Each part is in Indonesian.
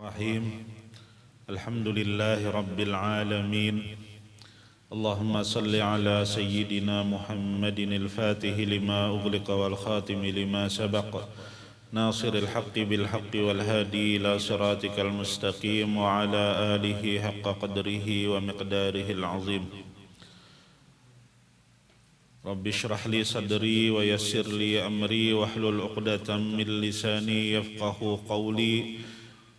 Rahim. Alhamdulillahi Rabbil Alamin. Allahumma salli ala Sayyidina Muhammadin al-Fatihi lima ughliqa wal khatimi lima sabaq Nasiril haqqi bil haqqi wal hadi ila siratikal mustaqim wa ala alihi haqqa qadrihi wa miqdarihi al-azim. Rabbi shrah li sadri wa yassir li amri wahlul uqdatam min lisani yafqahu qawli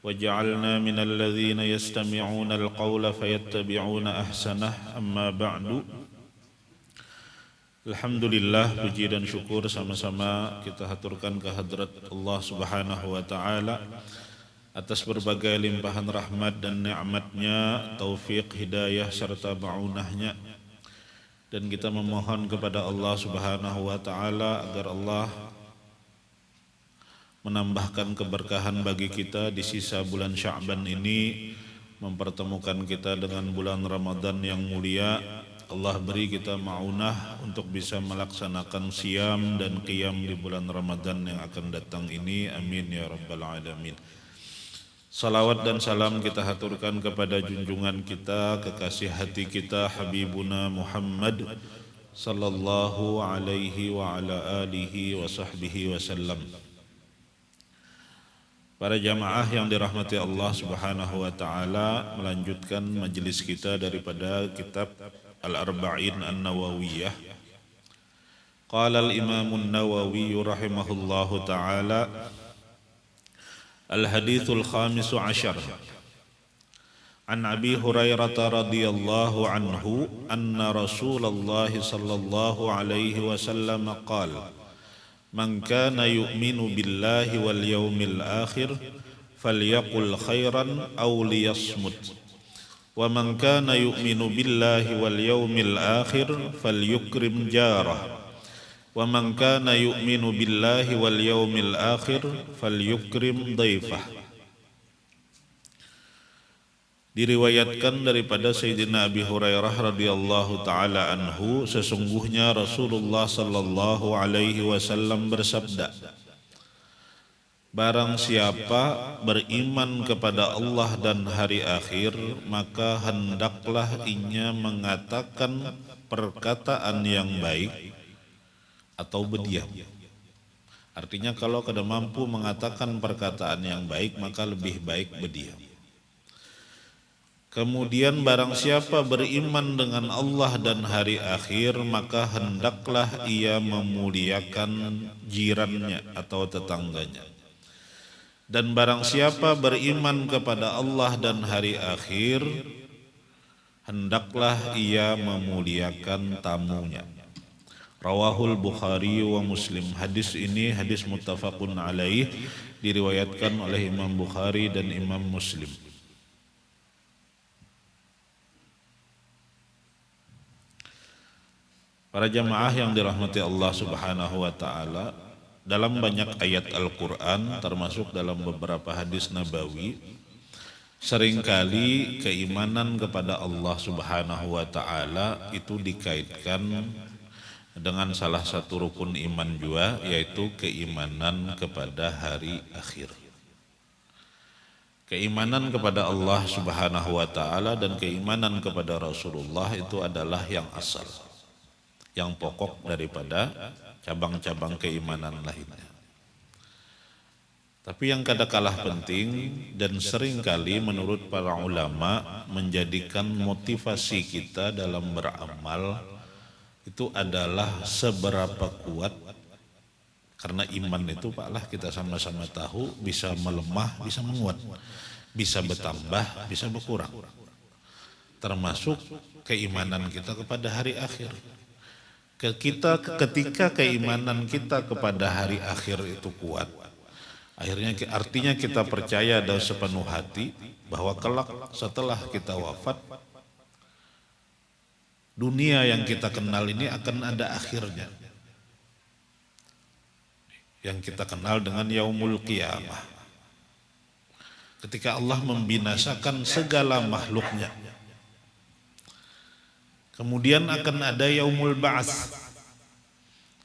waj'alna minal ladzina yastami'una al-qawla fayattabi'una ahsanah. Amma ba'du. Alhamdulillah, puji dan syukur sama-sama kita haturkan kehadrat Allah Subhanahu wa taala atas berbagai limpahan rahmat dan nikmat-Nya, taufik, hidayah serta ma'unahnya. Dan kita memohon kepada Allah Subhanahu wa taala agar Allah menambahkan keberkahan bagi kita di sisa bulan Sya'ban ini, mempertemukan kita dengan bulan Ramadan yang mulia. Allah beri kita ma'unah untuk bisa melaksanakan siam dan qiyam di bulan Ramadan yang akan datang ini. Amin ya rabbal alamin. Salawat dan salam kita haturkan kepada junjungan kita, kekasih hati kita, Habibuna Muhammad sallallahu alaihi wa ala alihi wa sahbihi wasallam. Para jamaah yang dirahmati Allah Subhanahu wa taala, melanjutkan majelis kita daripada kitab Al-Arba'in An-Nawawiyah. Qala al-Imam An-Nawawi rahimahullahu taala, Al-Hadithul Khamisu Ashar An Abi Hurairah radhiyallahu anhu anna Rasulullah sallallahu alaihi wasallam qala Man kana yu'minu billahi wal yawmil akhir falyaqul khairan aw liyasmut wa man kana yu'minu billahi wal yawmil akhir falyukrim jarah wa man kana yu'minu billahi wal yawmil akhir falyukrim dhaifah. Diriwayatkan daripada Sayyidina Abi Hurairah radhiyallahu taala anhu, sesungguhnya Rasulullah sallallahu alaihi wasallam bersabda, barang siapa beriman kepada Allah dan hari akhir, maka hendaklah ia mengatakan perkataan yang baik atau berdiam. Artinya kalau kada mampu mengatakan perkataan yang baik, maka lebih baik berdiam. Kemudian barang siapa beriman dengan Allah dan hari akhir, maka hendaklah ia memuliakan jirannya atau tetangganya. Dan barang siapa beriman kepada Allah dan hari akhir, hendaklah ia memuliakan tamunya. Rawahul Bukhari wa Muslim. Hadis ini hadis muttafaqun alaih, diriwayatkan oleh Imam Bukhari dan Imam Muslim. Para jamaah yang dirahmati Allah Subhanahu wa taala, dalam banyak ayat Al-Qur'an termasuk dalam beberapa hadis nabawi, seringkali keimanan kepada Allah Subhanahu wa taala itu dikaitkan dengan salah satu rukun iman juga, yaitu keimanan kepada hari akhir. Keimanan kepada Allah Subhanahu wa taala dan keimanan kepada Rasulullah itu adalah yang asal, yang pokok daripada cabang-cabang keimanan lainnya. Tapi yang kada kalah penting dan seringkali menurut para ulama menjadikan motivasi kita dalam beramal itu adalah seberapa kuat, karena iman itu Pak lah kita sama-sama tahu bisa melemah, bisa menguat, bisa bertambah, bisa berkurang. Termasuk keimanan kita kepada hari akhir. Ketika keimanan kita kepada hari akhir itu kuat, artinya kita percaya dengan sepenuh hati bahwa kelak setelah kita wafat, dunia yang kita kenal ini akan ada akhirnya, yang kita kenal dengan yaumul qiyamah, ketika Allah membinasakan segala makhluknya. Kemudian akan ada yaumul ba'ats,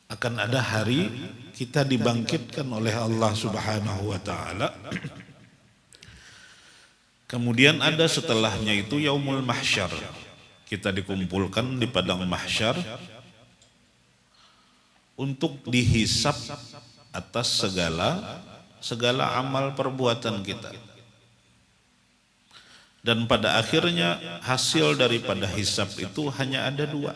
akan ada hari kita dibangkitkan oleh Allah Subhanahu wa taala Kemudian ada setelahnya itu yaumul mahsyar. Kita dikumpulkan di padang mahsyar untuk dihisap atas segala amal perbuatan kita. Dan pada akhirnya hasil daripada hisap itu hanya ada dua.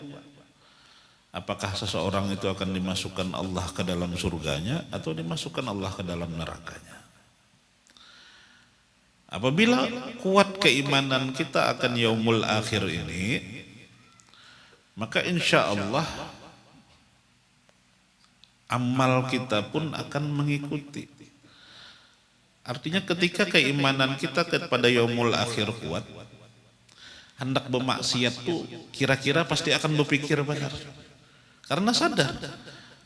Apakah seseorang itu akan dimasukkan Allah ke dalam surganya atau dimasukkan Allah ke dalam nerakanya. Apabila kuat keimanan kita akan yaumul akhir ini, maka insya Allah amal kita pun akan mengikuti. Artinya ketika keimanan kita kepada yaumul akhir kuat, hendak bermaksiat tuh kira-kira pasti akan berpikir benar. Karena sadar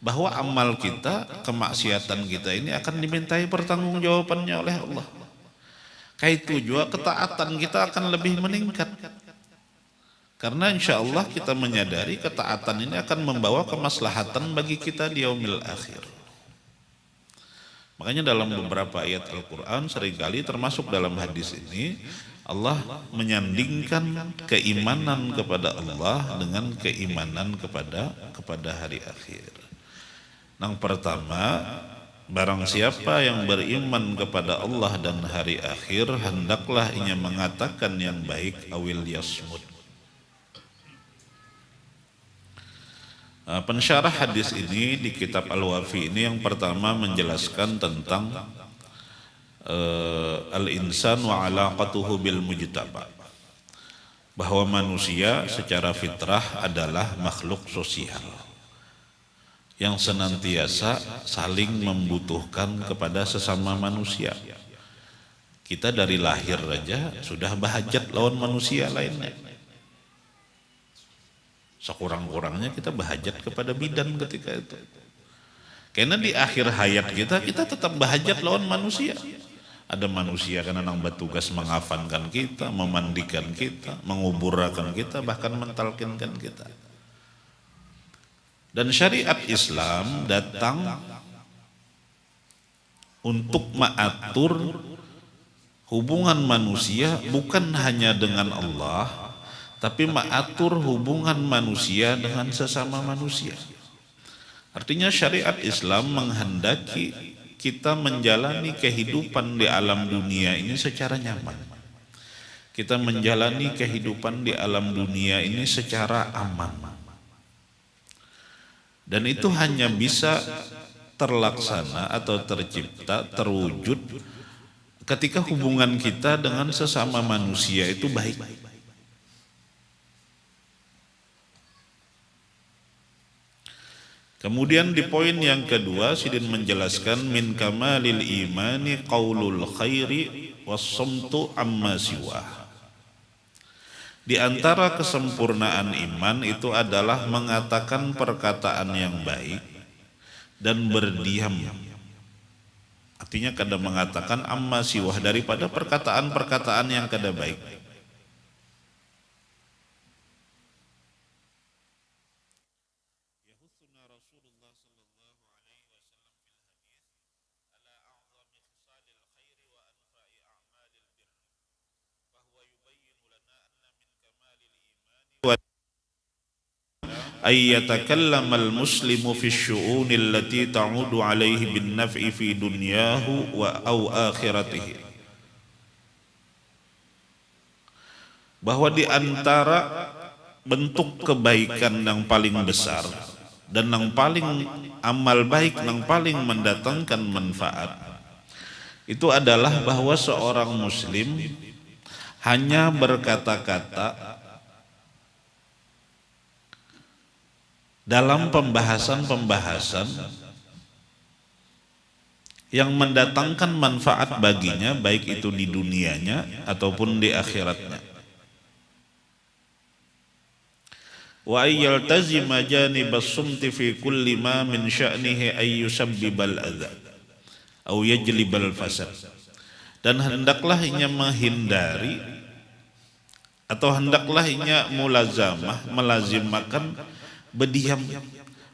bahwa amal kita, kemaksiatan kita ini akan dimintai pertanggungjawabannya oleh Allah. Kayak itu juga ketaatan kita akan lebih meningkat. Karena insya Allah kita menyadari ketaatan ini akan membawa kemaslahatan bagi kita di yaumil akhir. Makanya dalam beberapa ayat Al-Quran seringkali termasuk dalam hadis ini, Allah menyandingkan keimanan kepada Allah dengan keimanan kepada hari akhir. Yang pertama, barang siapa yang beriman kepada Allah dan hari akhir, hendaklah ia mengatakan yang baik awil yasmut. Pensyarah hadis ini di kitab Al-Wafi ini yang pertama menjelaskan tentang al-insan wa alaqatuhu bil mujtaba, bahwa manusia secara fitrah adalah makhluk sosial yang senantiasa saling membutuhkan kepada sesama manusia. Kita dari lahir aja sudah bahajat lawan manusia lainnya. Sekurang-kurangnya kita bahajat kepada bidan ketika itu. Karena di akhir hayat kita tetap bahajat lawan manusia. Ada manusia karena nang bertugas mengafankan kita, memandikan kita, menguburkan kita, bahkan mentalkinkan kita. Dan syariat Islam datang untuk mengatur hubungan manusia bukan hanya dengan Allah, tapi mengatur hubungan manusia dengan sesama manusia. Artinya syariat Islam menghendaki kita menjalani kehidupan di alam dunia ini secara nyaman. Kita menjalani kehidupan di alam dunia ini secara aman. Dan itu hanya bisa terlaksana atau tercipta, terwujud ketika hubungan kita dengan sesama manusia itu baik. Kemudian di poin yang kedua, Sidin menjelaskan min kamalil imani qaulul khairi wassomtu amma siwah. Di antara kesempurnaan iman itu adalah mengatakan perkataan yang baik dan berdiam. Artinya kada mengatakan amma siwah, daripada perkataan-perkataan yang kada baik. ay yatakallamal muslimu fi syu'uni allati ta'udu alaihi bin naf'i fi dunyahu wa au akhiratihi. Bahwa di antara bentuk kebaikan yang paling besar dan yang paling amal baik yang paling mendatangkan manfaat itu adalah bahwa seorang muslim hanya berkata-kata dalam pembahasan-pembahasan yang mendatangkan manfaat baginya, baik itu di dunianya ataupun di akhiratnya. Wa ayyaltazima janibas sumti fi kulli ma min sya'nihi ay yusabbibal adza au yajlibal fasad. Dan hendaklah ia menghindari atau hendaklah ia mulazamah, melazimakan berdiam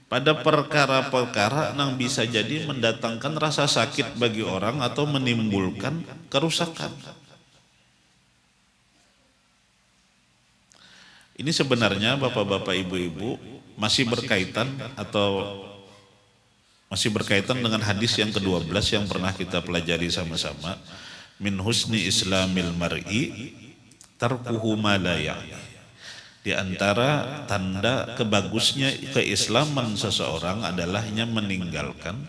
pada perkara-perkara yang bisa jadi mendatangkan rasa sakit bagi orang atau menimbulkan kerusakan. Ini sebenarnya bapak-bapak ibu-ibu masih berkaitan dengan hadis yang ke-12 yang pernah kita pelajari sama-sama. Min husni islamil mar'i tarkuhu ma la ya'ni. Di antara tanda kebagusnya keislaman seseorang adalah meninggalkan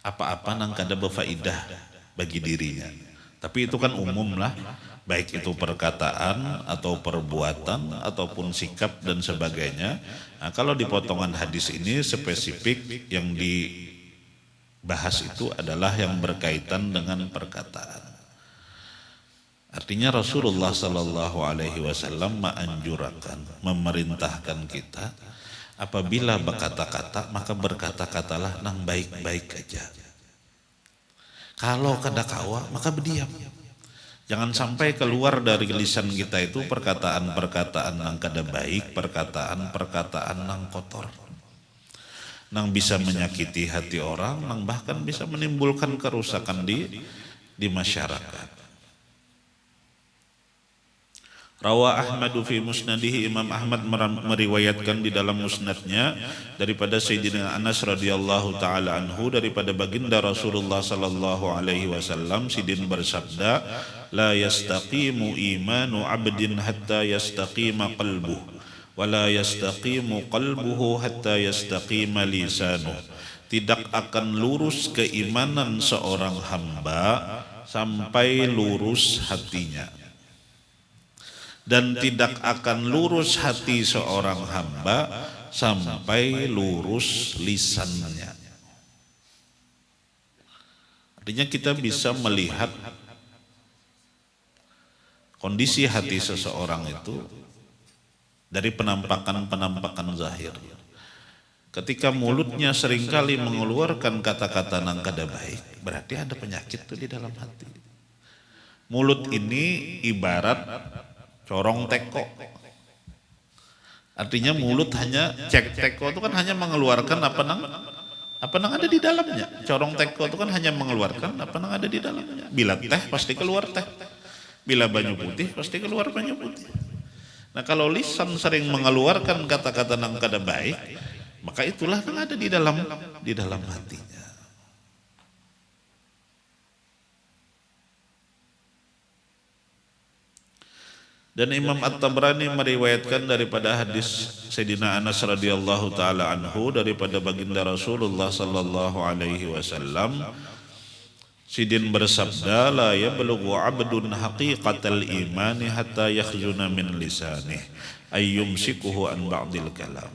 apa-apa nang kada berfaedah bagi dirinya. Tapi itu kan umum lah, baik itu perkataan atau perbuatan ataupun sikap dan sebagainya. Nah, kalau di potongan hadis ini spesifik yang dibahas itu adalah yang berkaitan dengan perkataan. Artinya Rasulullah Sallallahu Alaihi Wasallam menganjurkan, memerintahkan kita apabila berkata-kata maka berkata-katalah nang baik-baik aja. Kalau kada kawa maka berdiam. Jangan sampai keluar dari lisan kita itu perkataan-perkataan nang kada baik, perkataan-perkataan nang kotor, nang bisa menyakiti hati orang, nang bahkan bisa menimbulkan kerusakan di masyarakat. Rawa Ahmadu fi musnadihi, Imam Ahmad meriwayatkan di dalam musnadnya daripada Sayyidina Anas radhiyallahu taala anhu, daripada baginda Rasulullah sallallahu alaihi wasallam, Sidin bersabda, la yastaqimu imanu abdin hatta yastaqima qalbuh wa la yastaqimu qalbuhu hatta yastaqima lisanuh. Tidak akan lurus keimanan seorang hamba sampai lurus hatinya, dan tidak akan lurus hati seorang hamba sampai lurus lisannya. Artinya kita bisa melihat kondisi hati seseorang itu dari penampakan-penampakan zahir. Ketika mulutnya seringkali mengeluarkan kata-kata nang kada baik, berarti ada penyakit tuh di dalam hati. Mulut ini ibarat corong teko. Artinya mulut hanya teko itu kan hanya mengeluarkan apa nang ada di dalamnya. Corong teko itu kan hanya mengeluarkan apa nang ada di dalamnya. Bila teh pasti keluar teh. Bila banyu putih pasti keluar banyu putih. Nah, kalau lisan sering mengeluarkan kata-kata nang kada baik, maka itulah yang ada di dalam hatinya. Dan Imam At-Tabrani meriwayatkan daripada hadis Sayyidina Anas radhiyallahu taala anhu, daripada baginda Rasulullah sallallahu alaihi wasallam, Sidin bersabda, la yablughu 'abdun haqiqatal imani hatta yakhzuna min lisanih ayyumsikuhu an ba'dil kalam.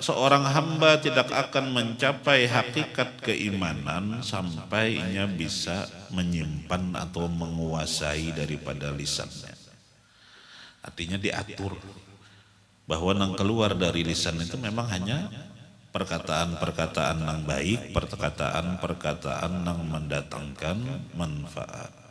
Seorang hamba tidak akan mencapai hakikat keimanan sampai ia bisa menyimpan atau menguasai daripada lisannya. Artinya diatur bahwa yang keluar dari lisan itu memang hanya perkataan-perkataan yang baik, perkataan-perkataan yang mendatangkan manfaat.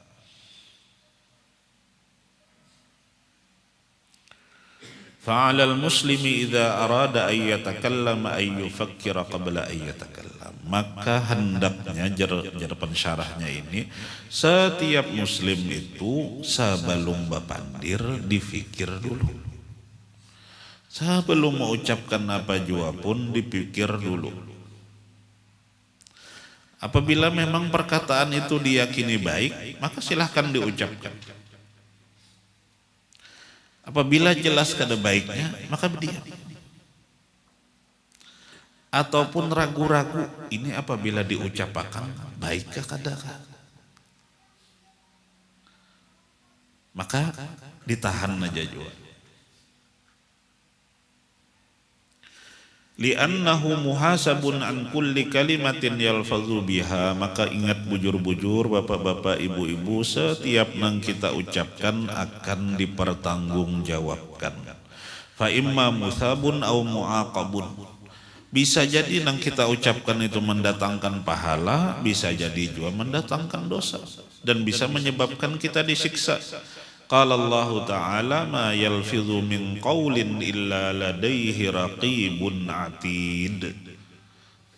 Fa'alal muslimi idza arada ay yatakallama ay yufakkira qabla ay yatakallam. Maka hendaknya jar pensyarahnya ini, setiap muslim itu sebelum bapandir dipikir dulu. Sebelum mengucapkan apa jua pun dipikir dulu. Apabila memang perkataan itu diyakini baik, maka silahkan diucapkan. Apabila jelas kada baiknya, maka berdiam. Ataupun ragu-ragu, ini apabila diucapkan baikkah kadakah, maka ditahan aja juga. Li'annahu muhasabun an kulli kalimatin yalfazu biha. Maka ingat bujur-bujur bapak-bapak ibu-ibu, setiap yang kita ucapkan akan dipertanggungjawabkan. Fa imma musabun au muaqabun. Bisa jadi yang kita ucapkan itu mendatangkan pahala, bisa jadi juga mendatangkan dosa, dan bisa menyebabkan kita disiksa. Qala Allah Ta'ala, ma yalfidhu min qawlin illa ladaihi raqibun atid.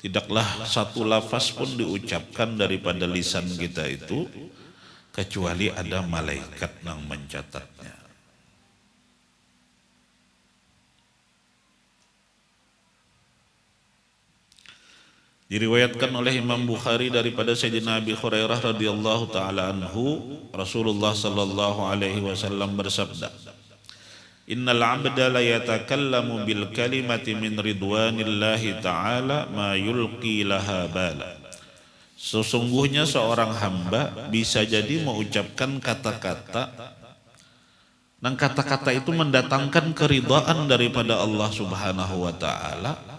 Tidaklah satu lafaz pun diucapkan daripada lisan kita itu kecuali ada malaikat yang mencatatnya. Diriwayatkan oleh Imam Bukhari daripada Sayyidina Abi Hurairah radhiyallahu taala anhu, Rasulullah sallallahu alaihi wasallam bersabda, "Innal 'abda la yatakallamu bil kalimati min ridwanillahi ta'ala ma yulqi laha bala." Sesungguhnya seorang hamba bisa jadi mengucapkan kata-kata, dan kata-kata itu mendatangkan keridhaan daripada Allah Subhanahu wa taala.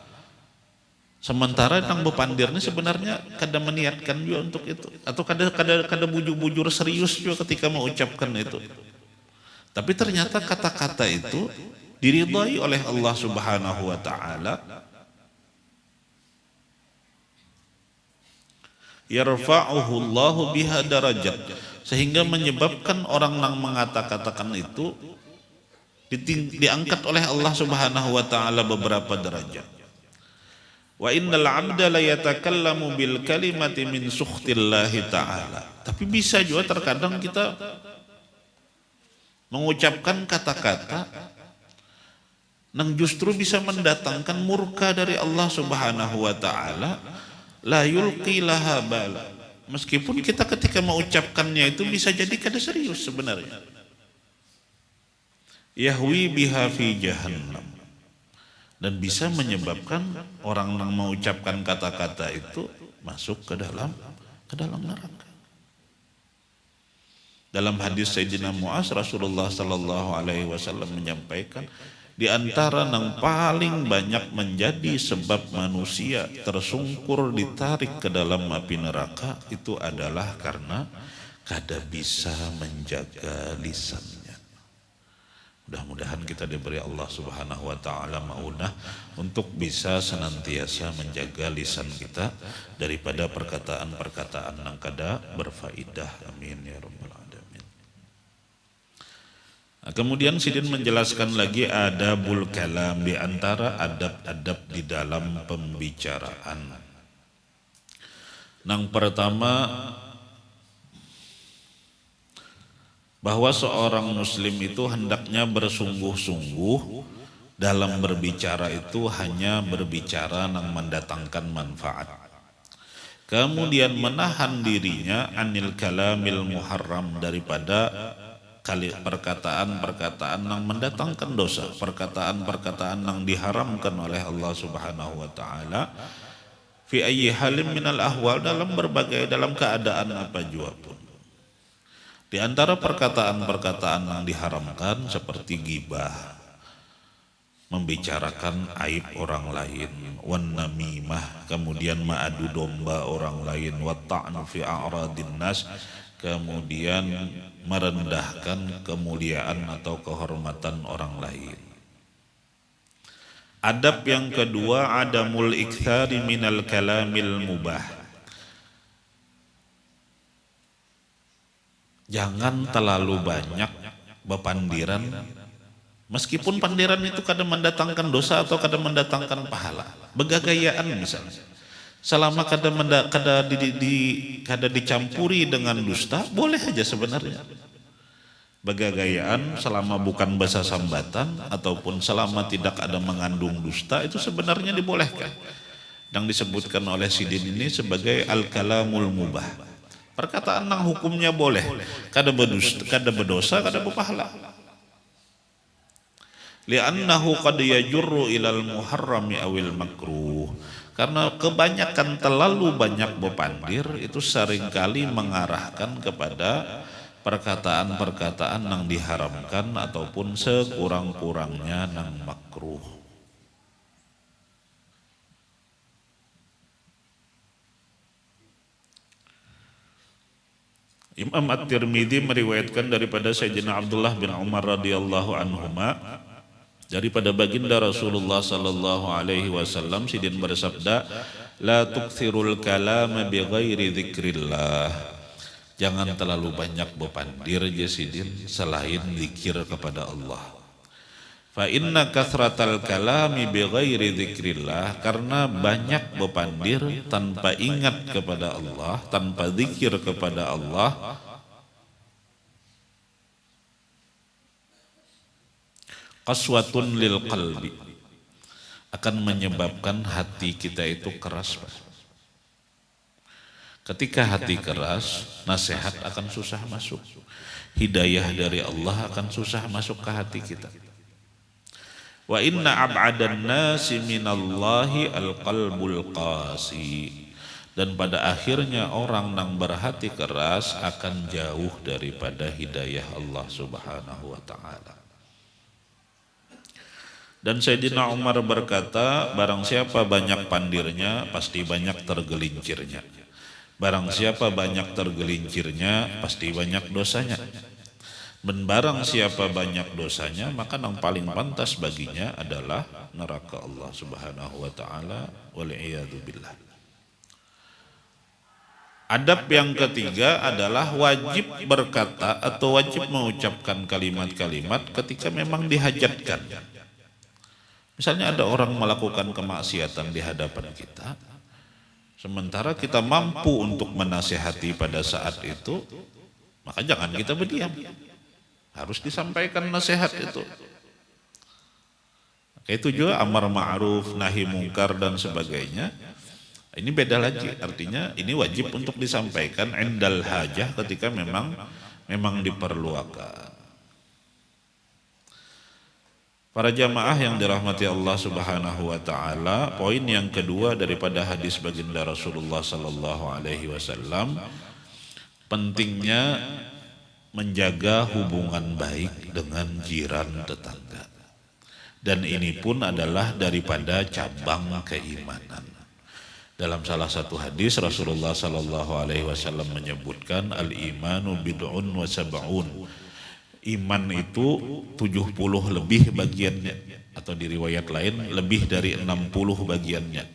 Sementara nang bepandirnya sebenarnya kada meniatkan juga untuk itu, atau kada bujur-bujur serius juga ketika mengucapkan itu. Tapi ternyata kata-kata itu diridhai oleh Allah Subhanahu wa taala. Yarfa'uhu Allahu biha darajat, sehingga menyebabkan orang yang mengatakan itu diangkat oleh Allah Subhanahu wa taala beberapa derajat. Wa innal 'abda la yatakallamu bil kalimati min sukhtillahi ta'ala. Tapi bisa juga terkadang kita mengucapkan kata-kata yang justru bisa mendatangkan murka dari Allah Subhanahu wa taala, la yulqi laha bala. Meskipun kita ketika mengucapkannya itu bisa jadi kada serius sebenarnya. Yahwi biha fi jahannam. Dan bisa menyebabkan orang yang mengucapkan kata-kata itu masuk ke dalam neraka. Dalam hadis Sayyidina Mu'az, Rasulullah sallallahu alaihi wasallam menyampaikan, di antara yang paling banyak menjadi sebab manusia tersungkur ditarik ke dalam api neraka itu adalah karena kada bisa menjaga lisannya. Mudah-mudahan kita diberi Allah Subhanahu wa taala maunah untuk bisa senantiasa menjaga lisan kita daripada perkataan-perkataan yang kada berfaedah. Amin ya rabbal alamin. Nah, kemudian Sidin menjelaskan lagi adabul kalam, di antara adab-adab di dalam pembicaraan. Yang pertama, bahwa seorang muslim itu hendaknya bersungguh-sungguh dalam berbicara itu hanya berbicara yang mendatangkan manfaat. Kemudian menahan dirinya anil kalamil muharram, daripada perkataan-perkataan yang mendatangkan dosa, perkataan-perkataan yang diharamkan oleh Allah Subhanahu wa taala, fi ayyi halim minal ahwal, dalam keadaan apa jua pun. Di antara perkataan-perkataan yang diharamkan seperti ghibah, membicarakan aib orang lain, wan namimah, kemudian ma'adu domba orang lain, wa ta'nu fi a'radin nas, kemudian merendahkan kemuliaan atau kehormatan orang lain. Adab yang kedua, adamul iktsari minal kalamil mubah. Jangan terlalu banyak bepandiran, meskipun pandiran itu kadang mendatangkan dosa atau kadang mendatangkan pahala. Begagayaan misalnya, selama kada dicampuri dengan dusta, boleh aja sebenarnya. Begagayaan selama bukan bahasa sambatan ataupun selama tidak ada mengandung dusta, itu sebenarnya dibolehkan. Yang disebutkan oleh Sidin ini sebagai al-kalamul mubah. Perkataan yang hukumnya boleh, kada berdosa, kada berpahala. Li'annahu qad yajurru ilal muharrami awil makruh. Karena kebanyakan, terlalu banyak bepandir itu seringkali mengarahkan kepada perkataan-perkataan yang diharamkan ataupun sekurang-kurangnya yang makruh. Imam At-Tirmidzi meriwayatkan daripada Sayyidina Abdullah bin Umar radhiyallahu anhuma, daripada baginda Rasulullah sallallahu alaihi wasallam, Sidin bersabda, la tukthirul kalama bi ghairi dzikrillah. Jangan terlalu banyak bepandir ya Sidin selain zikir kepada Allah. Fa inna kathratal kalami bi ghairi dzikrillah, karena banyak bepandir tanpa ingat kepada Allah, tanpa zikir kepada Allah, qaswatun lil qalbi, akan menyebabkan hati kita itu keras. Ketika hati keras, nasihat akan susah masuk. Hidayah dari Allah akan susah masuk ke hati kita. Wa inna ab'adan nasi minallahi al-qalbul qasi. Dan pada akhirnya orang yang berhati keras akan jauh daripada hidayah Allah Subhanahu wa ta'ala. Dan Sayyidina Umar berkata, barang siapa banyak pandirnya, pasti banyak tergelincirnya. Barang siapa banyak tergelincirnya, pasti banyak dosanya. Dan barang siapa banyak dosanya, maka yang paling pantas baginya adalah neraka Allah Subhanahu wa ta'ala. Wal'iyadu billah. Adab yang ketiga adalah wajib berkata atau wajib mengucapkan kalimat-kalimat ketika memang dihajatkan. Misalnya ada orang melakukan kemaksiatan di hadapan kita, sementara kita mampu untuk menasihati pada saat itu, maka jangan kita berdiam. Harus disampaikan nasihat itu. Itu juga amar ma'ruf, nahi mungkar dan sebagainya. Ini beda lagi, artinya ini wajib untuk disampaikan indal hajah ketika memang diperlukan. Para jamaah yang dirahmati Allah Subhanahu wa taala, poin yang kedua daripada hadis baginda Rasulullah sallallahu alaihi wasallam, pentingnya menjaga hubungan baik dengan jiran tetangga. Dan ini pun adalah daripada cabang keimanan. Dalam salah satu hadis Rasulullah sallallahu alaihi wasallam menyebutkan al-imanu bid'un wa sab'un. Iman itu 70 lebih bagiannya, atau di riwayat lain lebih dari 60 bagiannya.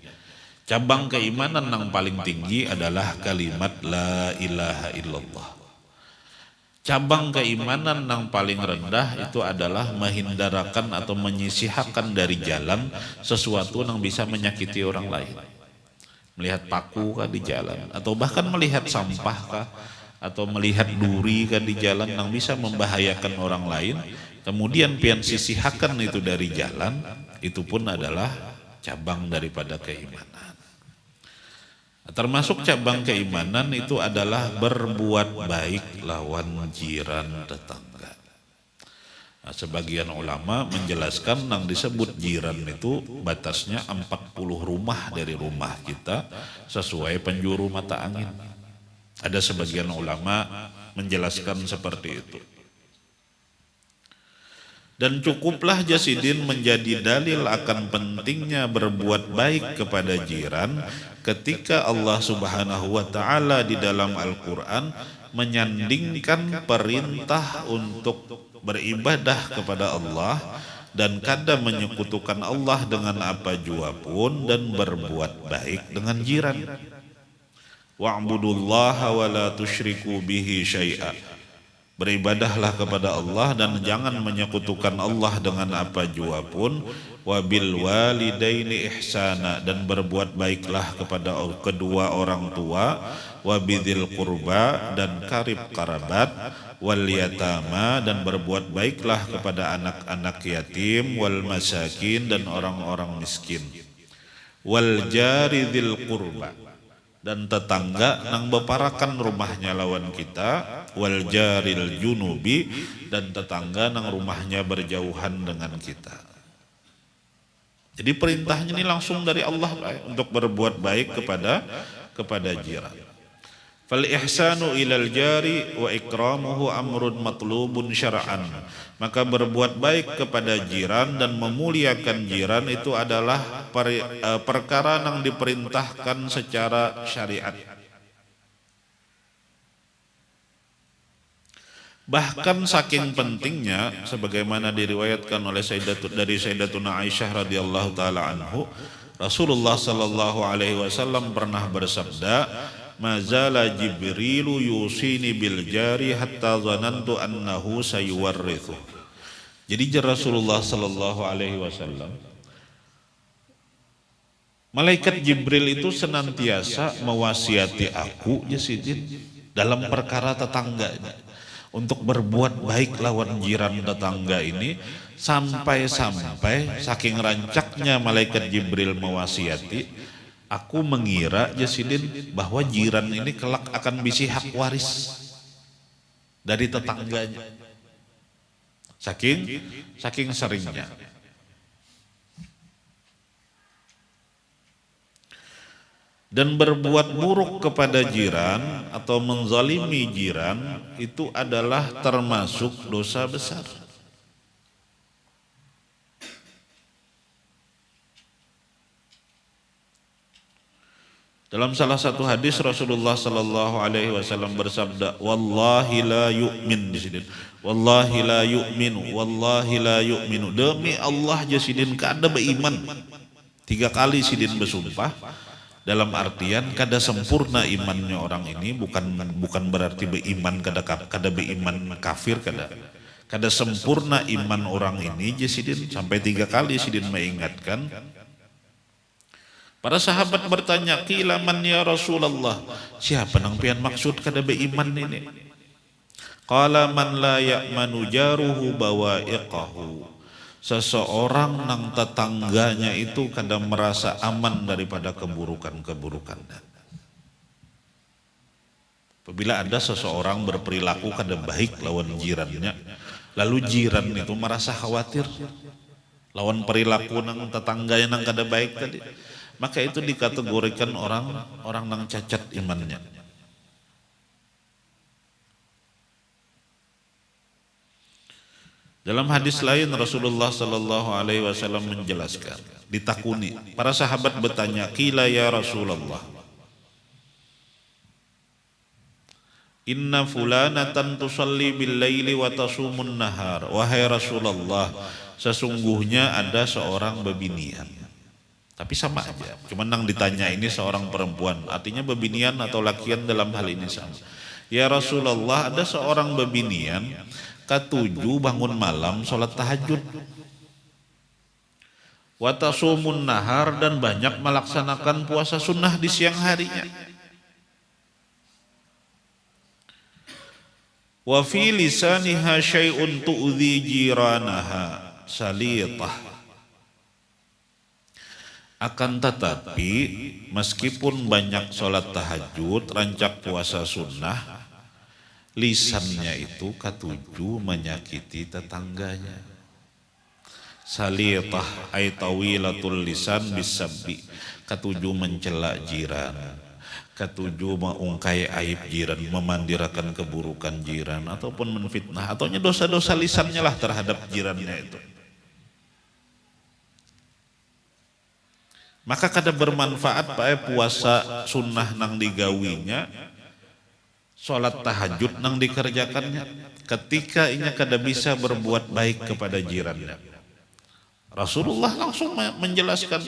Cabang keimanan yang paling tinggi adalah kalimat la ilaha illallah. Cabang keimanan yang paling rendah itu adalah menghindarakan atau menyisihkan dari jalan sesuatu yang bisa menyakiti orang lain. Melihat paku kah di jalan, atau bahkan melihat sampah kah, atau melihat duri kan di jalan yang bisa membahayakan orang lain, kemudian pian sisihkan itu dari jalan, itu pun adalah cabang daripada keimanan. Termasuk cabang keimanan itu adalah berbuat baik lawan jiran tetangga. Nah, sebagian ulama menjelaskan yang disebut jiran itu batasnya 40 rumah dari rumah kita sesuai penjuru mata angin. Ada sebagian ulama menjelaskan seperti itu. Dan cukuplah jasidin menjadi dalil akan pentingnya berbuat baik kepada jiran ketika Allah Subhanahu wa ta'ala di dalam Al-Quran menyandingkan perintah untuk beribadah kepada Allah dan kadang menyekutukan Allah dengan apa jua pun dan berbuat baik dengan jiran. Wa'budullaha wa la tusyriku bihi syai'a. Beribadahlah kepada Allah dan jangan menyekutukan Allah dengan apa jua pun. Wabil walidaini ihsana, dan berbuat baiklah kepada kedua orang tua. Wabidil qurba, dan karib karabat. Wal yatama, dan berbuat baiklah kepada anak-anak yatim. Wal masakin, dan orang-orang miskin. Wal jari dzil qurba, dan tetangga nang beparakan rumahnya lawan kita. Wal jaril junubi, dan tetangga nang rumahnya berjauhan dengan kita. Jadi perintahnya ini langsung dari Allah untuk berbuat baik kepada jiran. Fal ihsanu ilal jari wa ikramuhu amrun matlubun syar'an. Maka berbuat baik kepada jiran dan memuliakan jiran itu adalah perkara yang diperintahkan secara syariat. Bahkan saking pentingnya, sebagaimana diriwayatkan oleh Sayyidatuna Aisyah radhiyallahu taala anhu, Rasulullah sallallahu alaihi wasallam pernah bersabda, "Mazala Jibrilu yusini bil jari hatta zanantu annahu sayuwarrithu." Jadi Rasulullah sallallahu alaihi wasallam, malaikat Jibril itu senantiasa mewasiati aku, Yazidin, dalam perkara tetangga ini, untuk berbuat baik lawan jiran tetangga ini, sampai saking rancaknya malaikat Jibril mewasiati, Aku mengira Jasidin bahwa jiran ini kelak akan bisi hak waris dari tetangganya. Saking seringnya. Dan berbuat buruk kepada jiran atau menzalimi jiran itu adalah termasuk dosa besar. Dalam salah satu hadis Rasulullah sallallahu alaihi wasallam bersabda, "Wallahi la yu'min," Jasidin. "Wallahi la yu'minu, wallahi la yu'minu." Demi Allah Jasidin kada beriman. 3 kali Sidin bersumpah. Dalam artian kada sempurna imannya orang ini, bukan berarti beriman kada beriman kafir, kada sempurna iman orang ini Jasidin. Sampai 3 kali Sidin mengingatkan. Para sahabat bertanya, "Qila man ya Rasulullah?" Siapa nang pian maksud kada beriman ini? Qala man la ya'manu jaruhu bawa'iqahu. Seseorang nang tetangganya itu kada merasa aman daripada keburukan-keburukannya. Apabila ada seseorang berperilaku kada baik lawan jirannya, lalu jiran itu merasa khawatir lawan perilaku nang tetangganya nang kada baik tadi, maka itu dikategorikan orang nang cacat imannya. Dalam hadis lain Rasulullah sallallahu alaihi wasallam menjelaskan, ditakuni. Para sahabat bertanya, "Qila ya Rasulullah, inna fulanatan tusalli bil laili wa tasumun nahar." Wahai Rasulullah, sesungguhnya ada seorang bebinian. Tapi sama aja, cuma nang ditanya ini seorang perempuan, artinya bebinian atau lakian dalam hal ini sama. Ya Rasulullah, ada seorang bebinian katuju bangun malam sholat tahajud, watasumun nahar, dan banyak melaksanakan puasa sunnah di siang harinya. Wa fi lisaniha syai'un tu'dhi jiranaha salitah. Akan tetapi meskipun banyak sholat tahajud, rancak puasa sunnah, lisannya itu katuju menyakiti tetangganya. Salitah ay tawilatul lisan bisabbi, katuju mencela jiran, katuju mengungkai aib jiran, memandirakan keburukan jiran, ataupun menfitnah, atau dosa-dosa lisannya lah terhadap jirannya itu. Maka kada bermanfaat pae puasa sunnah nang digawinya, sholat tahajud nang dikerjakannya, ketika inya kada bisa berbuat baik kepada jirannya. Rasulullah langsung menjelaskan,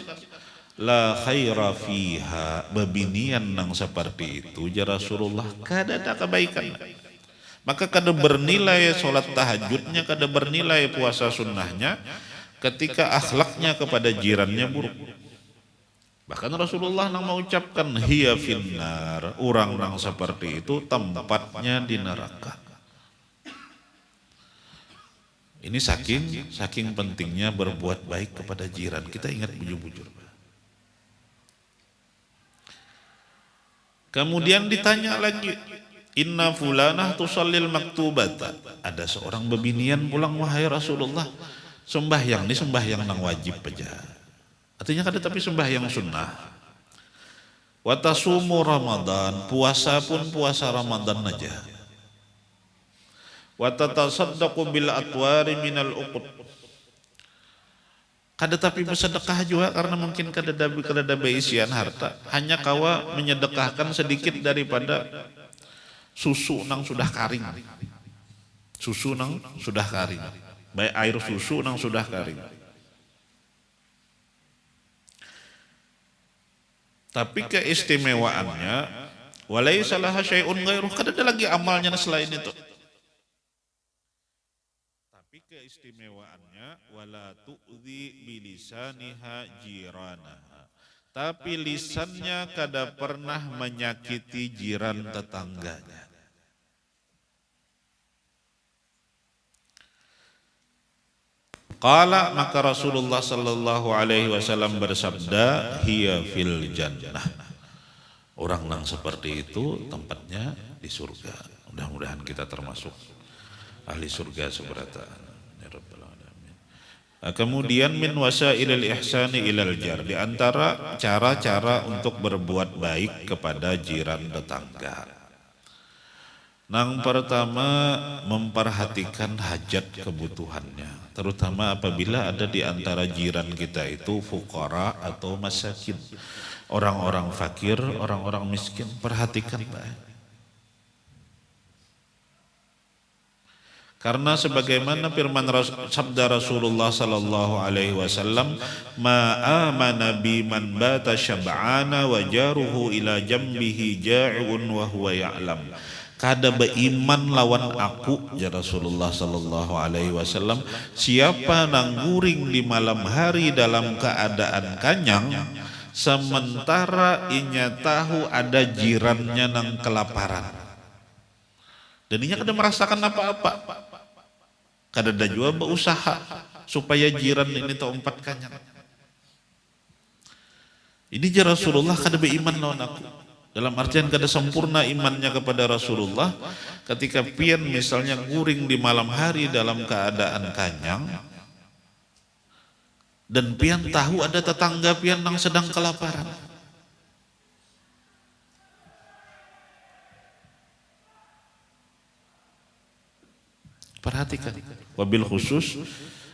la khaira fiha, bebinian nang seperti itu ya Rasulullah kada ada kebaikan. Maka kada bernilai sholat tahajudnya, kada bernilai puasa sunnahnya ketika akhlaknya kepada jirannya buruk. Bahkan Rasulullah nang mengucapkan hiya finnar, orang nang seperti itu tempatnya di neraka. Ini saking pentingnya berbuat baik kepada jiran. Kita ingat bujur-bujur. Kemudian ditanya lagi, inna fulanah tusallil maktubata. Ada seorang bebinian pulang, wahai Rasulullah, sembahyang ini sembahyang nang wajib aja. Artinya kada tapi sembahyang sunnah. Wa tasumu Ramadan, puasa pun puasa Ramadan aja. Wa tatasaddaqu bil atwari minal uqud. Kada tapi bersedekah juga karena mungkin kada ada isian harta, hanya kawa menyedekahkan sedikit daripada susu nang sudah karing. Susu nang sudah karing. Baik air susu nang sudah karing. Tapi keistimewaannya, walaysa laha syai'un ghairuh, kada ada lagi amalnya selain itu. Tapi keistimewaannya, wala tu'dhi bilisaniha jiranaha. Tapi lisannya kada pernah menyakiti jiran tetangganya. Qala, maka Rasulullah sallallahu alaihi wasallam bersabda, hiya fil jannah. Orang yang seperti itu tempatnya di surga. Mudah-mudahan kita termasuk ahli surga seberataan. Ya Rabbal alamin. Kemudian min wasailil ihsani ilal jar, di antara cara-cara untuk berbuat baik kepada jiran tetangga. Yang pertama, memperhatikan hajat kebutuhannya, terutama apabila ada di antara jiran kita itu fuqara atau masakin, orang-orang fakir, orang-orang miskin, perhatikan baik. Karena sebagaimana firman sabda Rasulullah sallallahu alaihi wasallam, ma amana bi man bata syab'ana wa jaruhu ila jambihi ja'un wa huwa ya'lam. Kada beriman lawan aku, ya Rasulullah sallallahu alaihi wasallam, siapa nang guring di malam hari dalam keadaan kanyang sementara inya tahu ada jirannya nang kelaparan. Dan inya kada merasakan apa-apa. Kada ada juga berusaha supaya jiran ini tempat kanyang. Ini ya Rasulullah kada beriman lawan aku. Dalam artian kada sempurna imannya kepada Rasulullah ketika pian misalnya guring di malam hari dalam keadaan kanyang dan pian tahu ada tetangga pian yang sedang kelaparan. Perhatikan, wabil khusus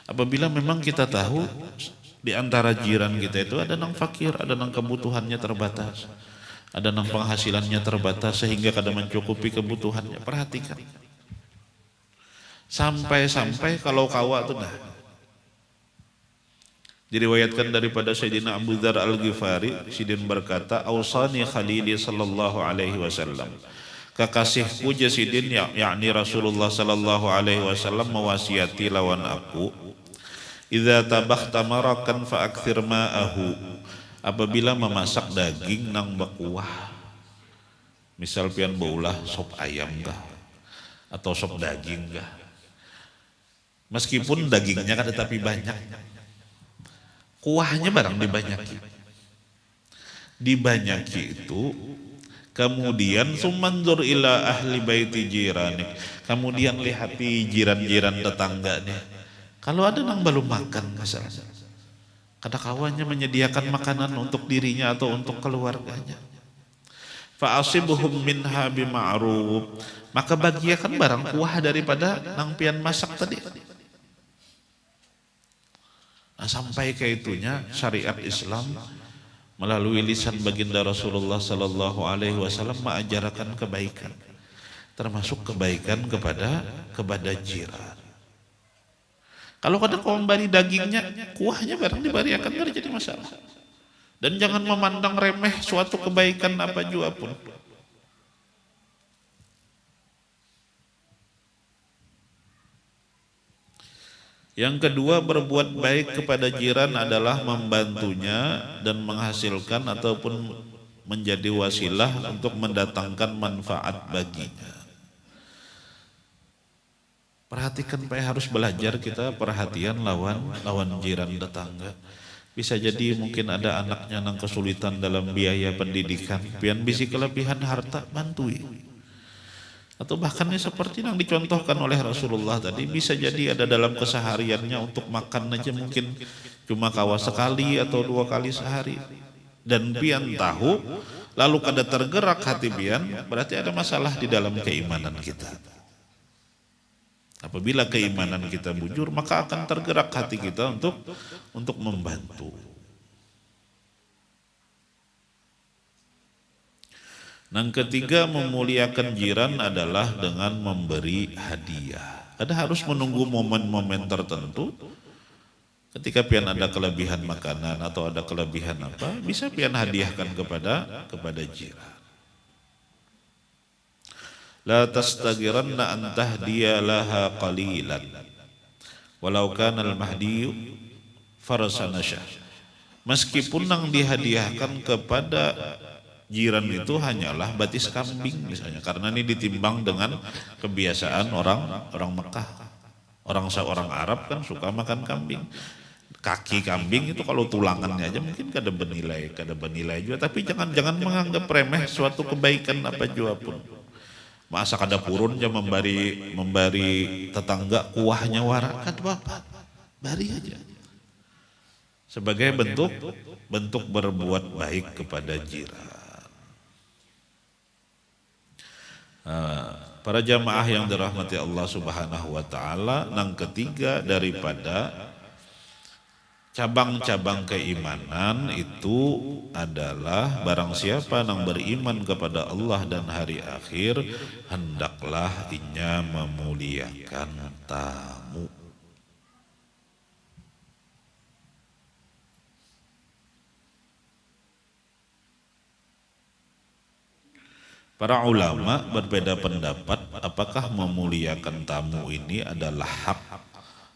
apabila memang kita tahu di antara jiran kita itu ada yang fakir, ada yang kebutuhannya terbatas, ada yang penghasilannya terbatas sehingga kada mencukupi kebutuhannya. Perhatikan. Sampai-sampai kalau kawa tuh nah. Diriwayatkan daripada Sayyidina Abu Dzar Al-Ghifari, Sidin berkata, "Ausani Khalili sallallahu alaihi wasallam." Kekasihku Sidin yakni Rasulullah sallallahu alaihi wasallam mewasiati lawan aku, "Idza tabakhta marakan fa aktsir ma'ahu." Apabila memasak daging nang berkuah, misal pian baulah sop ayam kah atau sop daging kah, meskipun dagingnya kan tetapi banyak, kuahnya barang dibanyaki itu, kemudian sumanzur ila ahli baiti jiranik, kemudian lihati jiran-jiran tetangga nih, kalau ada nang belum makan misalnya, kada kawannya menyediakan makanan untuk dirinya atau untuk keluarganya. Fa'asibuhum minha bima'ruf, maka bagiakan barang kuah daripada nang pian masak tadi. Nah, sampai ke itunya syariat Islam melalui lisan baginda Rasulullah sallallahu alaihi wasallam mengajarkan kebaikan, termasuk kebaikan kepada jiran. Kalau kada kau memberi dagingnya, kuahnya barang diberi akan terjadi masalah. Dan jangan memandang remeh suatu kebaikan apa jua pun. Yang kedua, berbuat baik kepada jiran adalah membantunya dan menghasilkan ataupun menjadi wasilah untuk mendatangkan manfaat baginya. Perhatikan, harus belajar kita perhatian lawan jiran tetangga. Bisa jadi mungkin ada anaknya yang kesulitan dalam biaya pendidikan, pian bisi kelebihan harta, bantui. Atau bahkannya seperti yang dicontohkan oleh Rasulullah tadi, bisa jadi ada dalam kesehariannya untuk makan aja mungkin cuma kawa sekali atau 2 kali sehari. Dan pian tahu, lalu kada tergerak hati pian, berarti ada masalah di dalam keimanan kita. Apabila keimanan kita bujur, maka akan tergerak hati kita untuk membantu. Yang ketiga, memuliakan jiran adalah dengan memberi hadiah. Ada harus menunggu momen-momen tertentu. Ketika pian ada kelebihan makanan atau ada kelebihan apa, bisa pian hadiahkan kepada jiran. La tastagiranna an tahdiya laha qalilan walau kana al-mahdiyu farasanasha. Meskipun yang dihadiahkan kepada jiran itu hanyalah batis kambing misalnya, karena ini ditimbang dengan kebiasaan orang Mekah, Orang Arab kan suka makan kambing. Kaki kambing itu kalau tulangannya aja mungkin kada bernilai juga. Tapi jangan menganggap remeh suatu kebaikan apa jua pun. Masa kada purun aja memberi tetangga kuahnya warak kan bapak, bari aja. Sebagai bentuk berbuat baik kepada jiran. Para jamaah yang dirahmati Allah Subhanahu wa taala, yang ketiga daripada cabang-cabang keimanan itu adalah barang siapa yang beriman kepada Allah dan hari akhir, hendaklah inya memuliakan tamu. Para ulama berbeda pendapat apakah memuliakan tamu ini adalah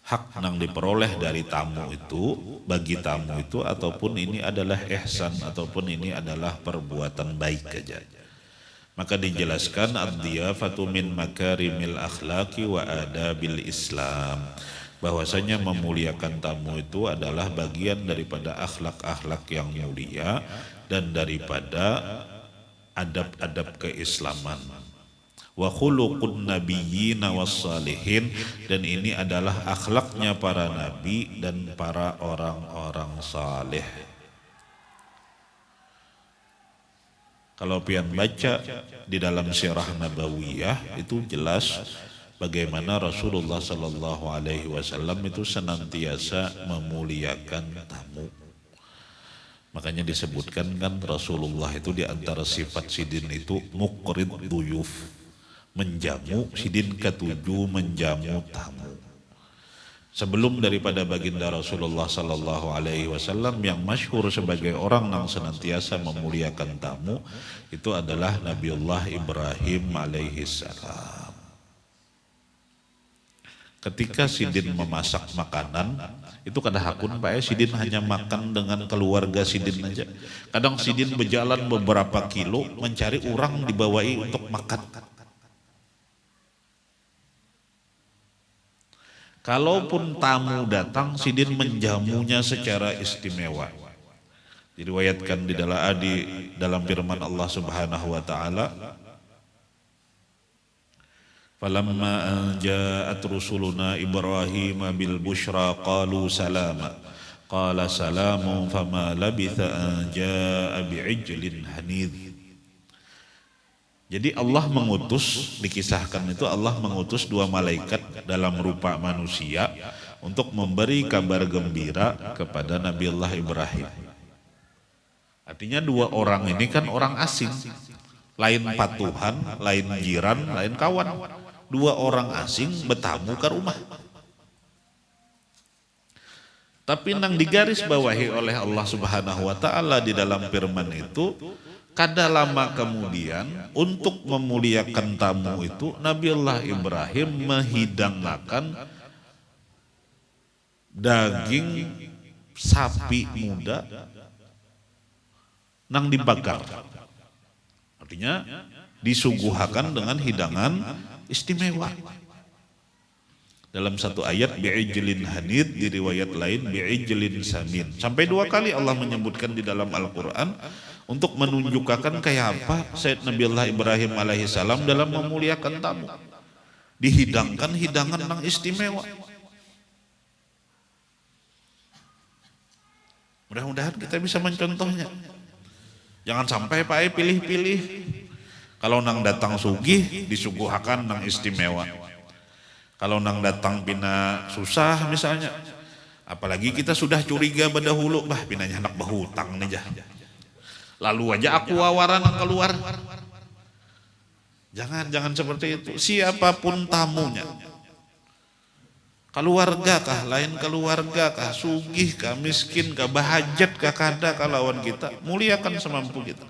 hak yang diperoleh dari tamu itu, bagi tamu itu, ataupun ini adalah ihsan, ataupun ini adalah perbuatan baik saja. Maka dijelaskan ad-diyafatu min makarimil akhlaqi wa adabil Islam, bahwasanya memuliakan tamu itu adalah bagian daripada akhlak-akhlak yang mulia dan daripada adab-adab keislaman. Wa khuluqun nabiyyina wassalihin, dan ini adalah akhlaknya para nabi dan para orang-orang saleh. Kalau pian baca di dalam sirah nabawiyah itu jelas bagaimana Rasulullah sallallahu alaihi wasallam itu senantiasa memuliakan tamu. Makanya disebutkan kan Rasulullah itu di antara sifat sidin itu muqrid duyuf, menjamu, sidin ketujuh menjamu tamu. Sebelum daripada baginda Rasulullah sallallahu alaihi wasallam yang masyhur sebagai orang yang senantiasa memuliakan tamu itu adalah Nabiullah Ibrahim alaihi salam. Ketika sidin memasak makanan, itu kada hakun Pak sidin hanya makan dengan keluarga sidin aja. Kadang sidin berjalan beberapa kilo mencari orang dibawai untuk makan. Kalaupun tamu datang, sidin menjamunya secara istimewa. Diriwayatkan di dalam firman Allah Subhanahu wa taala, falamma ja'at rusuluna Ibrahim bil busyra qalu salama qala salamun fama labitha an ja'a bi'ijlin hanidh. Jadi Allah mengutus, dikisahkan itu Allah mengutus dua malaikat dalam rupa manusia untuk memberi kabar gembira kepada Nabiullah Ibrahim. Artinya dua orang ini kan orang asing, lain patuhan, lain jiran, lain kawan. Dua orang asing bertamu ke rumah. Tapi nang digaris bawahi oleh Allah Subhanahu wa taala di dalam firman itu, kada lama kemudian untuk memuliakan tamu itu Nabiullah Ibrahim menghidangkan daging sapi muda nang dibakar. Artinya disuguhakan dengan hidangan istimewa. Dalam satu ayat bi'ijlin hanid, di riwayat lain bi'ijlin samin. Sampai dua kali Allah menyebutkan di dalam Al-Quran untuk menunjukkan kayak apa Sayyid Nabiullah Ibrahim alaihi salam dalam memuliakan tamu. Dihidangkan hidangan yang istimewa. Mudah-mudahan kita bisa mencontohnya. Jangan sampai Pak pilih-pilih. Kalau nang datang sugih disuguhakan nang istimewa. Kalau nang datang pina susah misalnya, apalagi kita sudah curiga berdahulu, pinanya anak berhutang nih jah. Lalu aja aku wawaran keluar. Jangan seperti itu. Siapapun tamunya, keluarga kah, lain keluarga kah, sugih kah, miskin kah, bahajat kah, kada kah lawan kita, muliakan semampu kita.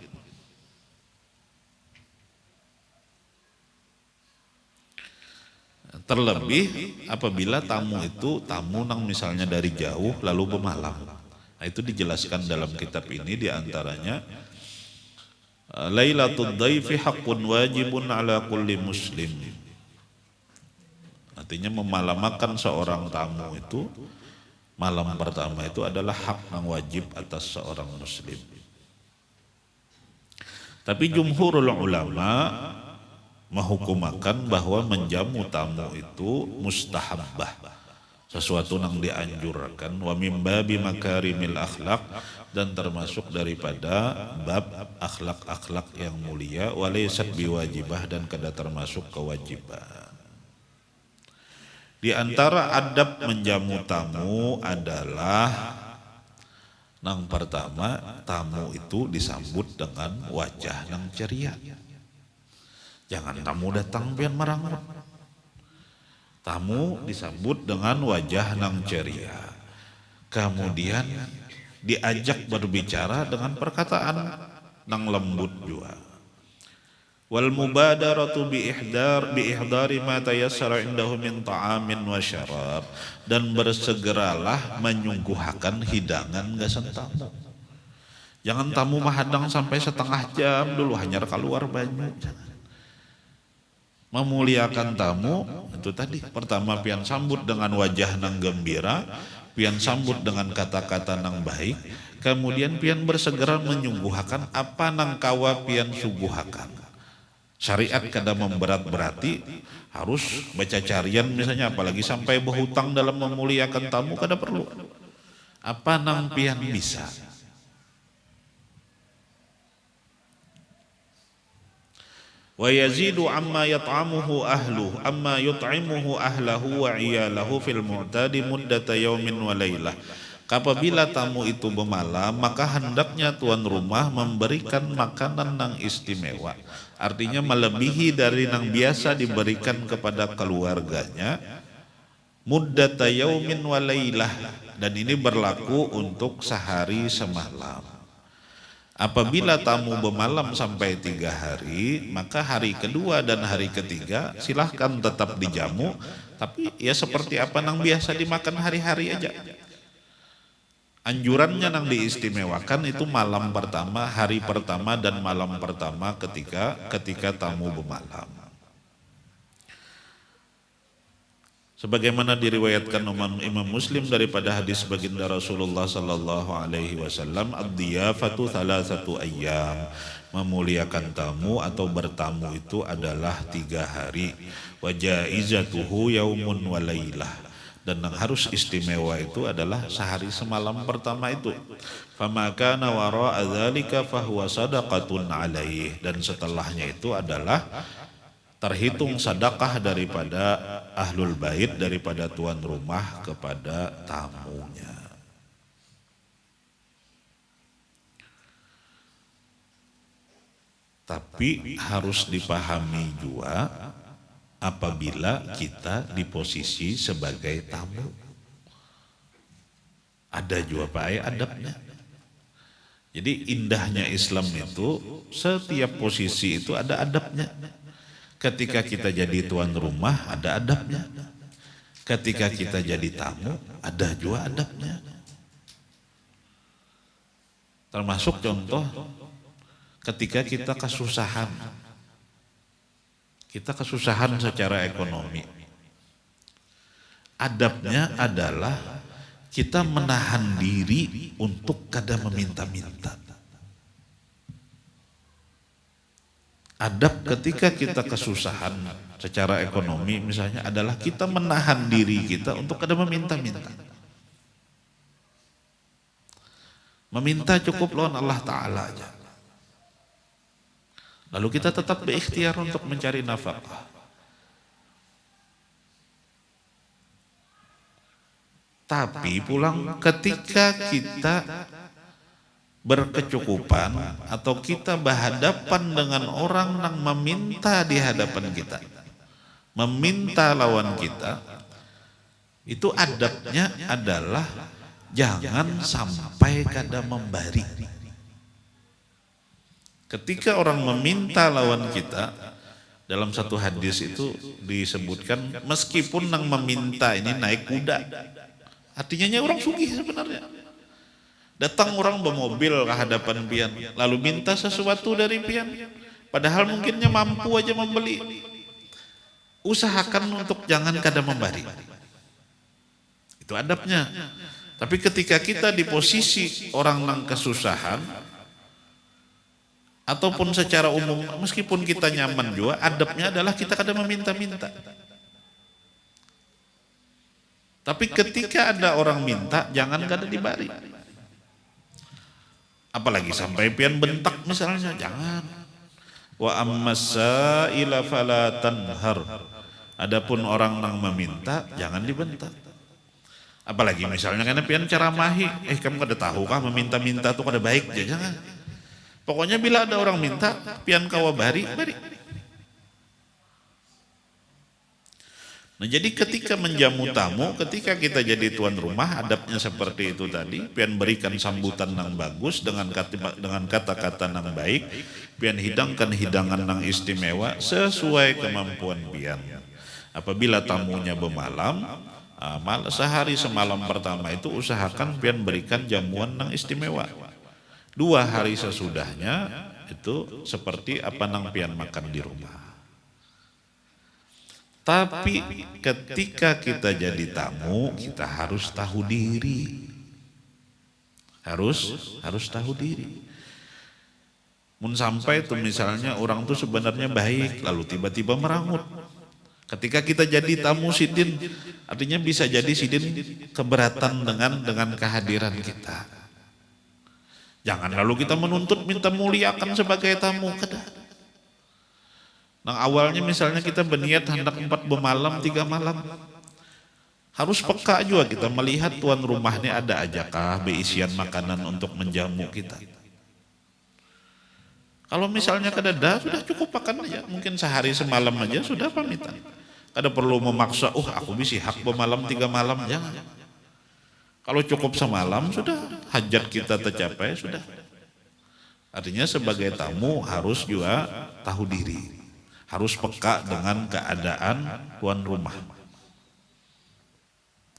Terlebih apabila tamu itu tamu nang misalnya dari jauh lalu pemalam. Nah, itu dijelaskan dalam kitab ini diantaranya Lailatul Dhaifi haqqun wajibun ala kulli muslim. Artinya memalamakan seorang tamu itu malam pertama itu adalah hak yang wajib atas seorang muslim. Tapi jumhurul ulama menghukumakan bahwa menjamu tamu itu mustahabbah, sesuatu yang dianjurkan, wa mim babi makarimil akhlak, dan termasuk daripada bab akhlak-akhlak yang mulia, walaysat biwajibah, dan kada termasuk kewajiban. Di antara adab menjamu tamu adalah yang pertama, tamu itu disambut dengan wajah yang ceria. Jangan tamu datang pian merangut. Tamu disambut dengan wajah yang ceria. Kemudian diajak berbicara dengan perkataan yang lembut juga. Wal mubadaratu bi ihdari ma tayassara indahu min ta'amin wa syarab, dan bersegeralah menyuguhkan hidangan gasan tamu. Jangan tamu mahadang sampai setengah jam dulu hanya keluar banyu. Memuliakan tamu itu tadi, pertama pian sambut dengan wajah nang gembira, pian sambut dengan kata-kata nang baik, kemudian pian bersegera menyuguhkan apa nang kawa pian suguhakan. Syariat kada memberat-berati harus baca carian misalnya, apalagi sampai berhutang dalam memuliakan tamu, kada perlu. Apa nang pian bisa. Wa yazidu amma yat'amuhu ahluhu amma yut'imuhu ahlahu wa iyalahu fil mu'tadi muddata yaumin wa lailah. Apabila tamu itu bermalam, maka hendaknya tuan rumah memberikan makanan yang istimewa. Artinya melebihi dari yang biasa diberikan kepada keluarganya. Muddata yaumin wa lailah, dan ini berlaku untuk sehari semalam. Apabila tamu bermalam sampai 3 hari, maka hari kedua dan hari ketiga silahkan tetap dijamu, tapi ya seperti apa yang biasa dimakan hari-hari aja. Anjurannya yang diistimewakan itu malam pertama, hari pertama dan malam pertama ketika tamu bermalam. Sebagaimana diriwayatkan Imam Muslim daripada hadis baginda Rasulullah sallallahu alaihi wasallam, ad-diyafatu thalathatu ayyam, memuliakan tamu atau bertamu itu adalah 3 hari. Wa jaizatuhu yaumun wa lailah, dan yang harus istimewa itu adalah sehari semalam pertama itu. Fama kana wara'a dzalika fahuwa sadaqatun alaih, dan setelahnya itu adalah terhitung sedekah daripada ahlul bait, daripada tuan rumah kepada tamunya. Tapi harus dipahami juga apabila kita di posisi sebagai tamu. Ada juga Pak adabnya. Jadi indahnya Islam itu setiap posisi itu ada adabnya. Ketika kita jadi tuan rumah ada adabnya. Ketika kita jadi tamu ada juga adabnya. Termasuk contoh ketika kita kesusahan. Kita kesusahan secara ekonomi. Adabnya adalah kita menahan diri untuk kada meminta-minta. Adab ketika kita kesusahan secara ekonomi misalnya adalah kita menahan diri kita untuk kada meminta-minta. Meminta cukup lawan Allah Ta'ala aja. Lalu kita tetap berikhtiar untuk mencari nafkah. Tapi pulang ketika kita berkecukupan atau kita berhadapan dengan orang yang meminta di hadapan kita, meminta lawan kita, itu adabnya adalah jangan sampai kada memberi. Ketika orang meminta lawan kita, dalam satu hadis itu disebutkan meskipun yang meminta ini naik kuda, artinya orang sugih sebenarnya. Datang orang bermobil ke hadapan pian, lalu minta sesuatu dari pian, padahal mungkinnya mampu aja membeli. usahakan untuk jangan kada membari. Itu adabnya. Tapi ketika kita di posisi orang nang kesusahan, ataupun secara umum, meskipun kita nyaman juga, adabnya adalah kita kada meminta-minta. Tapi ketika ada orang minta, jangan kada dibari. Apalagi sampai pian bentak misalnya, jangan. Wa ammasaila fala tanhar. Adapun orang yang meminta, jangan dibentak. Apalagi misalnya karena pian ceramahi, kamu kada tahu kah meminta-minta itu kada baik, jangan. Pokoknya bila ada orang minta, pian kawa bari. Nah, jadi ketika menjamu tamu, ketika kita jadi tuan rumah, adabnya seperti itu tadi, pian berikan sambutan yang bagus dengan kata-kata yang baik, pian hidangkan hidangan yang istimewa sesuai kemampuan pian. Apabila tamunya bermalam, sehari semalam pertama itu usahakan pian berikan jamuan yang istimewa. 2 hari sesudahnya itu seperti apa yang pian makan di rumah. Tapi ketika kita jadi tamu, kita harus tahu diri. Harus tahu diri. Mun sampai itu misalnya orang tuh sebenarnya baik, lalu tiba-tiba merangut. Ketika kita jadi tamu sidin, artinya bisa jadi sidin keberatan dengan kehadiran kita. Jangan lalu kita menuntut minta muliakan sebagai tamu. Nah awalnya misalnya kita berniat hendak 4 malam 3 malam, harus peka juga kita melihat tuan rumahnya ada ajakah beisian makanan untuk menjamu kita. Kalau misalnya kadada sudah cukup makan aja, mungkin sehari semalam aja sudah pamitan. Kada perlu memaksa, aku bisa hak bermalam 3 malam, jangan. Kalau cukup semalam sudah hajat kita tercapai sudah. Artinya sebagai tamu harus juga tahu diri. Harus peka dengan keadaan tuan rumah.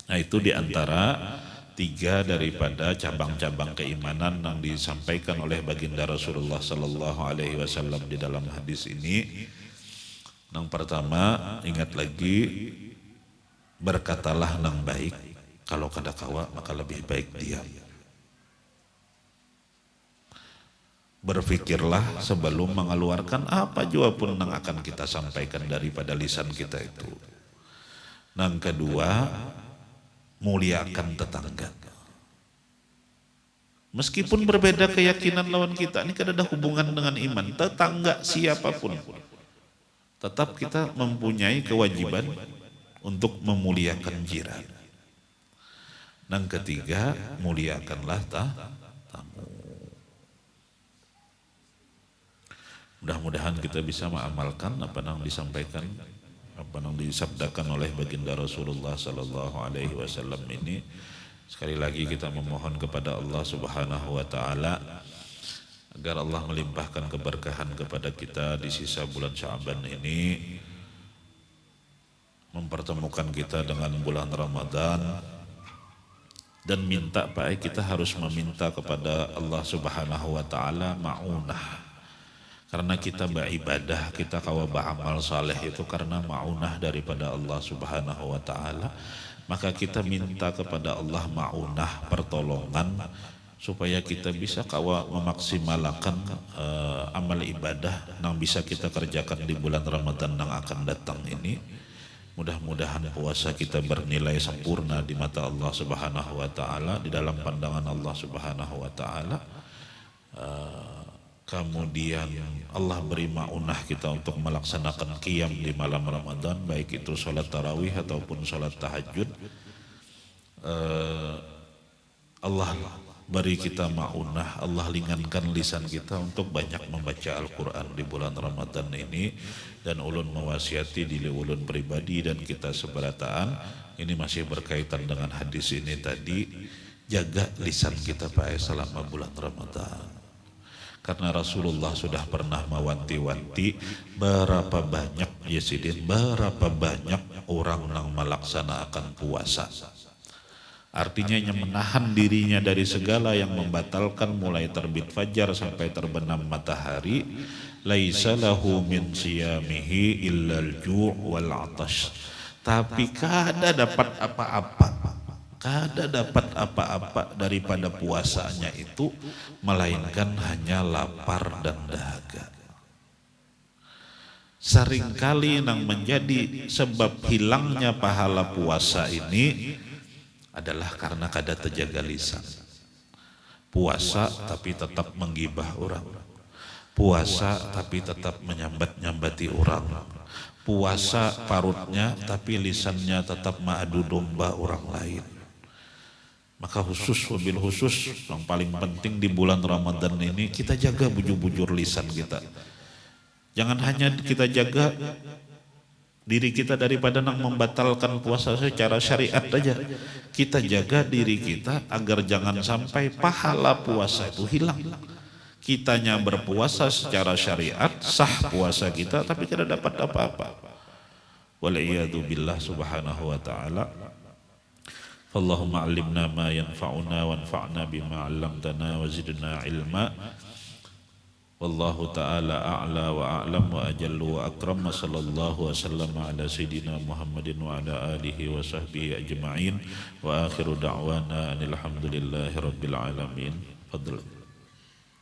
Nah itu diantara 3 daripada cabang-cabang keimanan yang disampaikan oleh baginda Rasulullah Sallallahu Alaihi Wasallam di dalam hadis ini. Yang pertama, ingat lagi, berkatalah yang baik. Kalau kada kawa maka lebih baik diam. Berfikirlah sebelum mengeluarkan apa jua pun yang akan kita sampaikan daripada lisan kita itu. Yang kedua, muliakan tetangga. Meskipun berbeda keyakinan lawan kita, ini kada ada hubungan dengan iman, tetangga siapapun, tetap kita mempunyai kewajiban untuk memuliakan jiran. Yang ketiga, muliakanlah tamu. Mudah-mudahan kita bisa mengamalkan apa yang disampaikan, apa yang disabdakan oleh baginda Rasulullah Sallallahu Alaihi Wasallam ini. Sekali lagi kita memohon kepada Allah Subhanahu Wa Taala agar Allah melimpahkan keberkahan kepada kita di sisa bulan Sya'ban ini, mempertemukan kita dengan bulan Ramadan, dan minta kita harus meminta kepada Allah Subhanahu Wa Taala ma'unah. Karena kita beribadah, kita kawa beramal saleh itu karena ma'unah daripada Allah Subhanahu Wa Taala. Maka kita minta kepada Allah ma'unah, pertolongan, supaya kita bisa kawa memaksimalkan amal ibadah yang bisa kita kerjakan di bulan Ramadan yang akan datang ini. Mudah-mudahan puasa kita bernilai sempurna di mata Allah Subhanahu Wa Taala, di dalam pandangan Allah Subhanahu Wa Taala. Kemudian Allah beri ma'unah kita untuk melaksanakan qiyam di malam Ramadan, baik itu sholat tarawih ataupun sholat tahajud. Allah beri kita ma'unah, Allah ringankan lisan kita untuk banyak membaca Al-Quran di bulan Ramadan ini. Dan ulun mewasiati diri ulun pribadi dan kita seberataan, ini masih berkaitan dengan hadis ini tadi, jaga lisan kita selama bulan Ramadan. Karena Rasulullah sudah pernah mewanti-wanti berapa banyak berapa banyak orang yang melaksanakan puasa. Artinya menahan dirinya dari segala yang membatalkan mulai terbit fajar sampai terbenam matahari. Laisa lahu min siyamihi illal ju' wal 'atash. Tapi kada dapat apa-apa. Kada dapat apa-apa daripada puasanya itu melainkan hanya lapar dan dahaga. Seringkali yang menjadi sebab hilangnya pahala puasa ini adalah karena kada terjaga lisan. Puasa tapi tetap menggibah orang. Puasa tapi tetap menyambat-nyambati orang. Puasa parutnya tapi lisannya tetap mengadu domba orang lain. Maka wabil khusus yang paling penting di bulan Ramadan ini kita jaga bujur-bujur lisan kita. Jangan hanya kita jaga diri kita daripada membatalkan puasa secara syariat aja. Kita jaga diri kita agar jangan sampai pahala puasa itu hilang. Kitanya berpuasa secara syariat, sah puasa kita, tapi tidak dapat apa-apa. Wal'iyadu billah subhanahu wa ta'ala. Allahumma alimna ma yanfa'una wanfa'na bima 'allamtana wa zidna ilma. Wallahu ta'ala a'la wa a'lam wa ajallu wa akram. Sallallahu wa sallama ala sayyidina Muhammadin wa ala alihi wa sahbihi ajma'in. Wa akhiru da'wana anilhamdulillahi rabbil alamin. Fadl.